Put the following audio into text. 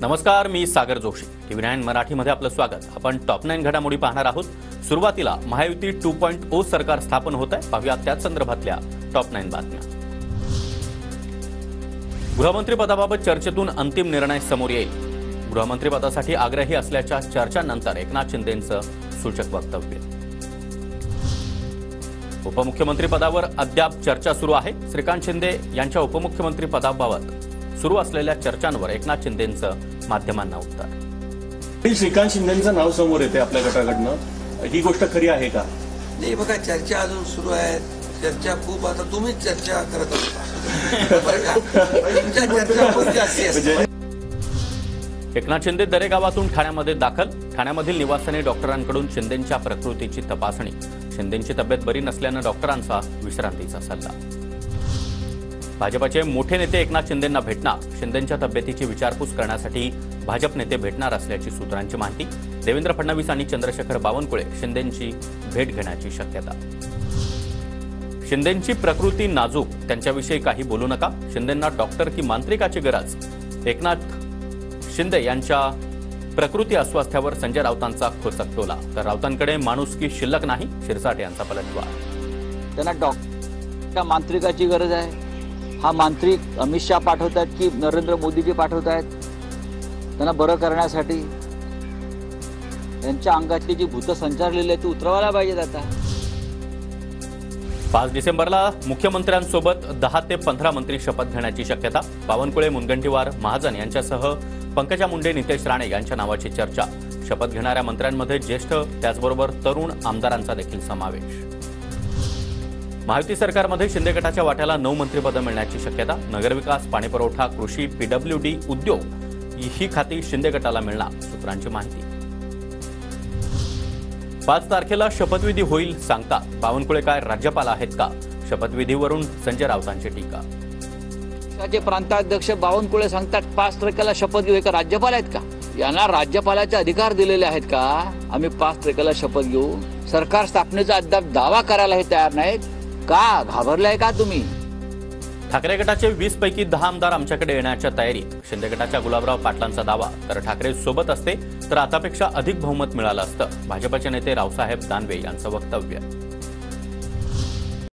नमस्कार, मी सागर जोशी. TV9 मराठीमध्ये आपलं स्वागत. आपण टॉप 9 घडामोडी पाहणार आहोत. सुरुवातीला महायुती 2.0 सरकार स्थापन होत आहे. पाहूया त्याच संदर्भातल्या टॉप 9 बातम्या. गृहमंत्री पदाबाबत चर्चेतून अंतिम निर्णय समोर येईल. गृहमंत्री पदासाठी आग्रही असल्याच्या चर्चांनंतर एकनाथ शिंदेंचं सूचक वक्तव्य. उपमुख्यमंत्री पदावर अद्याप चर्चा सुरू आहे. श्रीकांत शिंदे यांच्या उपमुख्यमंत्री पदाबाबत सुरू असलेल्या चर्चांवर एकनाथ शिंदेंचं माध्यमांना उत्तर. श्रीकांत शिंदेंचं नाव समोर येते आपल्या गटाकडनं, ही गोष्ट खरी आहे का? नाही बघा, चर्चा अजून सुरू आहे. चर्चा खूप, आता तुम्हीच चर्चा करत असता. चर्चा खूप जास्ती असते. एकनाथ शिंदे दरेगावातून ठाण्यामध्ये दाखल. ठाण्यामधील निवासाने डॉक्टरांकडून शिंदेंच्या प्रकृतीची तपासणी. शिंदेंची तब्येत बरी नसल्यानं डॉक्टरांचा विश्रांतीचा सल्ला. भाजपचे मोठे नेते एकनाथ शिंदेंना भेटणार. शिंदेंच्या तब्येतीची विचारपूस करण्यासाठी भाजप नेते भेटणार असल्याची सूत्रांची माहिती. देवेंद्र फडणवीस आणि चंद्रशेखर बावनकुळे शिंदेंची भेट घेण्याची शक्यता. शिंदेंची प्रकृती नाजूक, त्यांच्याविषयी काही बोलू नका. शिंदेंना डॉक्टर की मांत्रिकाची गरज. एकनाथ शिंदे यांच्या प्रकृती अस्वास्थ्यावर संजय राऊतांचा खोचक टोला. तर राऊतांकडे माणुसकी शिल्लक नाही, शिरसाट यांचा पलटवार. त्यांना डॉक्टर मांत्रिकाची गरज आहे. हा मांत्रिक अमित शहा पाठवतात की नरेंद्र मोदीजी पाठवत आहेत त्यांना बरं करण्यासाठी? त्यांच्या अंगातली जी भूत संचारलेली आहे ती उतरवायला पाहिजेत. आता 5 डिसेंबरला मुख्यमंत्र्यांसोबत 10 ते 15 मंत्री शपथ घेण्याची शक्यता. बावनकुळे, मुनगंटीवार, महाजन यांच्यासह पंकजा मुंडे, नितेश राणे यांच्या नावाची चर्चा. शपथ घेणाऱ्या मंत्र्यांमध्ये ज्येष्ठ त्याचबरोबर तरुण आमदारांचा देखील समावेश. महायुती सरकारमध्ये शिंदे गटाच्या वाट्याला 9 मंत्रिपदं मिळण्याची शक्यता. नगरविकास, पाणीपुरवठा, कृषी, PWD, उद्योग ही खाती शिंदे गटाला मिळणार, सूत्रांची माहिती. 5 तारखेला शपथविधी होईल सांगतात. बावनकुळे काय राज्यपाल आहेत का? शपथविधीवरून संजय राऊतांची टीका. पक्षाचे प्रांताध्यक्ष बावनकुळे सांगतात 5 तारखेला शपथ घेऊ. का राज्यपाल आहेत का? यांना राज्यपालाचे अधिकार दिलेले आहेत का? आम्ही 5 तारखेला शपथ घेऊ. सरकार स्थापनेचा अद्याप दावा करायला हे तयार नाहीत का? घाबरलाय का तुम्ही? ठाकरे गटाचे 20 पैकी 10 आमदार आमच्याकडे येण्याच्या तयारीत. शिंदे गटाच्या गुलाबराव पाटलांचा दावा. तर ठाकरे सोबत असते तर आतापेक्षा अधिक बहुमत मिळालं असतं. भाजपचे नेते रावसाहेब दानवे यांचं वक्तव्य.